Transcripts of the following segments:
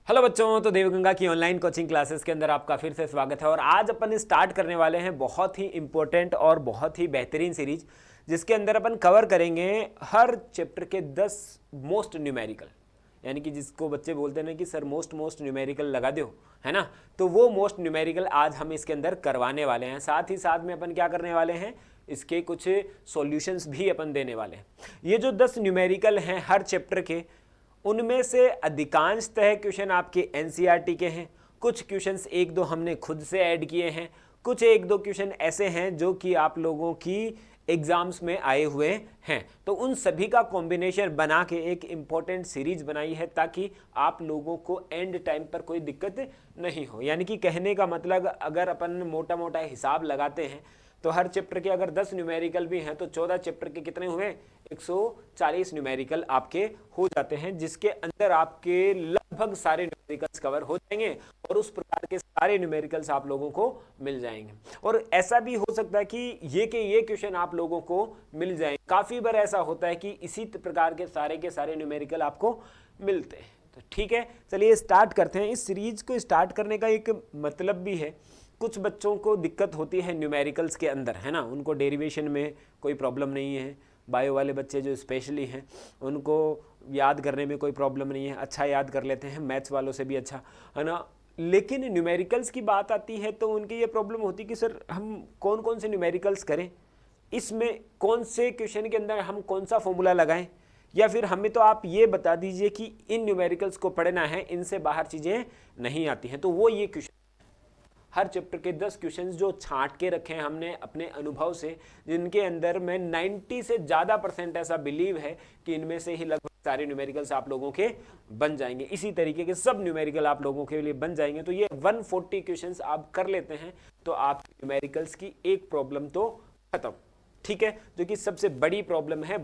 Hello बच्चों, तो देवगंगा की ऑनलाइन कोचिंग क्लासेस के अंदर आपका फिर से स्वागत है। और आज अपन स्टार्ट करने वाले हैं बहुत ही इंपॉर्टेंट और बहुत ही बेहतरीन सीरीज, जिसके अंदर अपन कवर करेंगे हर चैप्टर के 10 मोस्ट न्यूमेरिकल, यानी कि जिसको बच्चे बोलते हैं कि सर मोस्ट न्यूमेरिकल लगा दो, है ना। तो वो मोस्ट न्यूमेरिकल आज हम इसके अंदर करवाने वाले हैं। साथ ही साथ में अपन क्या करने वाले हैं, इसके कुछ सॉल्यूशंस भी अपन देने वाले हैं। ये जो 10 न्यूमेरिकल हैं हर चैप्टर के, उनमें से अधिकांशतः क्वेश्चन आपके एनसीईआरटी के हैं। कुछ क्वेश्चंस एक दो हमने खुद से ऐड किए हैं, कुछ एक दो क्वेश्चन ऐसे हैं जो कि आप लोगों की एग्जाम्स में आए हुए हैं। तो उन सभी का कॉम्बिनेशन बना के एक इम्पॉर्टेंट सीरीज बनाई है, ताकि आप लोगों को एंड टाइम पर कोई दिक्कत नहीं हो। यानी कि कहने का मतलब, अगर अपन मोटा मोटा हिसाब लगाते हैं तो हर चैप्टर के अगर 10 न्यूमेरिकल भी हैं तो 14 चैप्टर के कितने हुए, 140 न्यूमेरिकल आपके हो जाते हैं, जिसके अंदर आपके लगभग सारे न्यूमेरिकल्स कवर हो जाएंगे और उस प्रकार के सारे न्यूमेरिकल्स आप लोगों को मिल जाएंगे। और ऐसा भी हो सकता है कि ये क्वेश्चन आप लोगों को मिल जाएंगे। काफ़ी बार ऐसा होता है कि इसी प्रकार के सारे न्यूमेरिकल आपको मिलते हैं। तो ठीक है, चलिए स्टार्ट करते हैं। इस सीरीज को स्टार्ट करने का एक मतलब भी है, कुछ बच्चों को दिक्कत होती है न्यूमेरिकल्स के अंदर, है ना। उनको डेरिवेशन में कोई प्रॉब्लम नहीं है। बायो वाले बच्चे जो स्पेशली हैं उनको याद करने में कोई प्रॉब्लम नहीं है, अच्छा याद कर लेते हैं, मैथ्स वालों से भी अच्छा, है ना। लेकिन न्यूमेरिकल्स की बात आती है तो उनकी ये प्रॉब्लम होती है कि सर हम कौन कौन से न्यूमेरिकल्स करें, इसमें कौन से क्वेश्चन के अंदर हम कौन सा फॉर्मूला लगाएं, या फिर हमें तो आप ये बता दीजिए कि इन न्यूमेरिकल्स को पढ़ना है, इनसे बाहर चीज़ें नहीं आती हैं। तो वो ये क्वेश्चन, हर चैप्टर के 10 क्वेश्चंस जो छांट के रखे हैं हमने अपने अनुभव से, जिनके अंदर में 90 से ज़्यादा % ऐसा बिलीव है कि इनमें से ही लगभग सारे न्यूमेरिकल्स आप लोगों के बन जाएंगे। इसी तरीके के सब न्यूमेरिकल आप लोगों के लिए बन जाएंगे। तो ये 140 क्वेश्चंस आप कर लेते हैं तो आप न्यूमेरिकल्स की एक प्रॉब्लम तो खत्म, ठीक है, जो कि सबसे बड़ी प्रॉब्लम है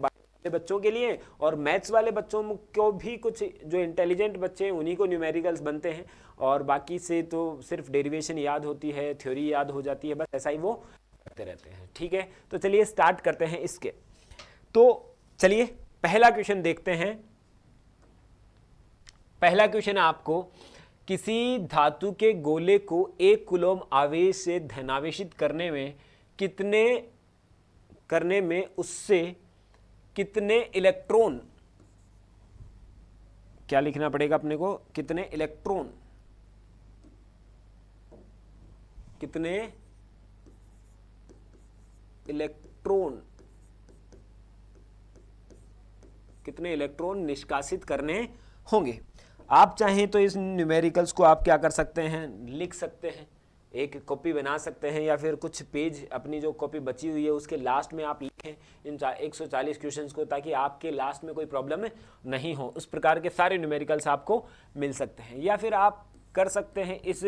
बच्चों के लिए। और मैथ्स वाले बच्चों को भी, कुछ जो इंटेलिजेंट बच्चे हैं उन्हीं को न्यूमेरिकल्स बनते हैं, और बाकी से तो सिर्फ डेरिवेशन याद होती है, थ्योरी याद हो जाती है, बस ऐसा ही वो करते रहते हैं। ठीक है, तो चलिए स्टार्ट करते हैं इसके। तो चलिए पहला क्वेश्चन देखते हैं। पहला क्वेश्चन आपको, किसी धातु के गोले को 1 कूलम आवेश से धनावेशित करने में उससे कितने इलेक्ट्रॉन, क्या लिखना पड़ेगा अपने को, कितने इलेक्ट्रॉन निष्कासित करने होंगे। आप चाहें तो इस न्यूमेरिकल्स को आप क्या कर सकते हैं, लिख सकते हैं, एक कॉपी बना सकते हैं, या फिर कुछ पेज अपनी जो कॉपी बची हुई है उसके लास्ट में आप लिखें इन 140 क्वेश्चंस को, ताकि आपके लास्ट में कोई प्रॉब्लम नहीं हो। उस प्रकार के सारे न्यूमेरिकल्स आपको मिल सकते हैं। या फिर आप कर सकते हैं, इस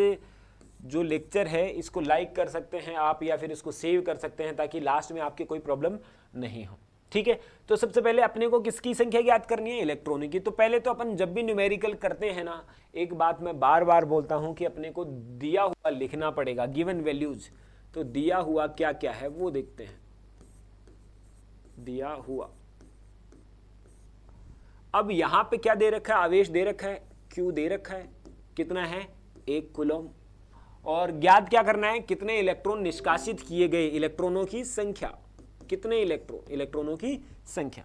जो लेक्चर है इसको लाइक कर सकते हैं आप, या फिर इसको सेव कर सकते हैं, ताकि लास्ट में आपकी कोई प्रॉब्लम नहीं हो। ठीक है, तो सबसे पहले अपने को किसकी संख्या ज्ञात करनी है, इलेक्ट्रॉनों की। तो पहले तो अपन जब भी न्यूमेरिकल करते हैं ना, एक बात मैं बार बार बोलता हूं कि अपने को दिया हुआ लिखना पड़ेगा, गिवन वैल्यूज। तो दिया हुआ क्या क्या है वो देखते हैं। दिया हुआ, अब यहां पे क्या दे रखा है, आवेश दे रखा है, क्यू दे रखा है, कितना है 1 कूलम, और ज्ञात क्या करना है, कितने इलेक्ट्रॉन निष्कासित किए गए, इलेक्ट्रॉनों की संख्या, कितने इलेक्ट्रॉनों की संख्या।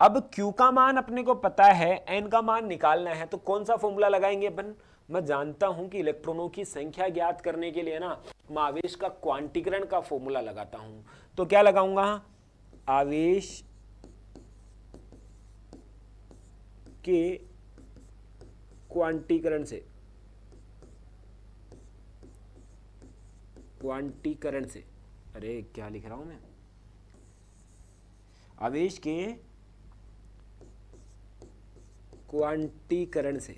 अब Q का मान अपने को पता है, N का मान निकालना है, तो कौन सा फॉर्मूला लगाएंगे अपन। मैं जानता हूं कि इलेक्ट्रॉनों की संख्या ज्ञात करने के लिए ना, मैं आवेश का क्वांटीकरण का फॉर्मूला लगाता हूं। तो क्या लगाऊंगा, आवेश के क्वांटीकरण से, अरे क्या लिख रहा हूं मैं, आवेश के क्वांटीकरण से।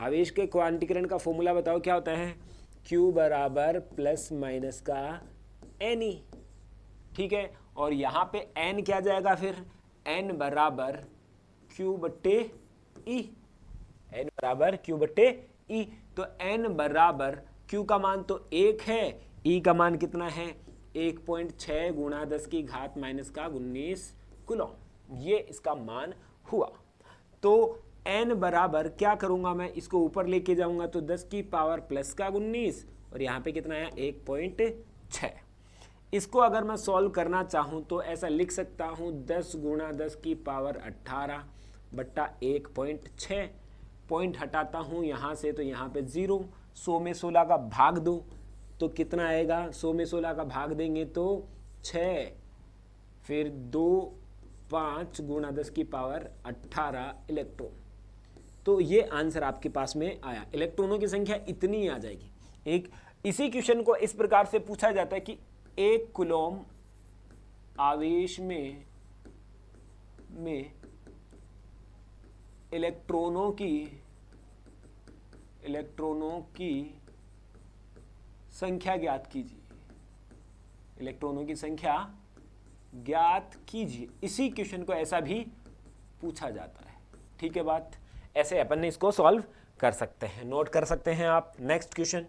आवेश के क्वांटीकरण का फॉर्मूला बताओ क्या होता है, Q बराबर प्लस माइनस का NE। ठीक है, और यहां पे N क्या जाएगा, फिर N बराबर Q बट्टे E, N बराबर Q बट्टे E। तो N बराबर Q का मान तो 1 है, E का मान कितना है, 1.6 × 10⁻⁻⁰ कूलम, ये इसका मान हुआ। तो n बराबर क्या करूंगा मैं, इसको ऊपर लेके जाऊंगा तो 10 की पावर प्लस का 19 और यहाँ पे कितना आया 1.6। इसको अगर मैं सॉल्व करना चाहूँ तो ऐसा लिख सकता हूँ 10 गुणा 10 की पावर 18 बट्टा 1.6। पॉइंट हटाता हूँ यहाँ से तो यहाँ पे 0, 100 में 16 का भाग दो तो कितना आएगा, 100 में 16 का भाग देंगे तो 6, फिर 2 5 गुणा 10 की पावर 18 इलेक्ट्रॉन। तो ये आंसर आपके पास में आया, इलेक्ट्रॉनों की संख्या इतनी आ जाएगी। एक इसी क्वेश्चन को इस प्रकार से पूछा जाता है कि 1 कूलम आवेश में इलेक्ट्रॉनों की संख्या ज्ञात कीजिए, इलेक्ट्रॉनों की संख्या ज्ञात कीजिए। इसी क्वेश्चन को ऐसा भी पूछा जाता है। ठीक है बात, ऐसे अपन ने इसको सॉल्व कर सकते हैं, नोट कर सकते हैं आप। Next question,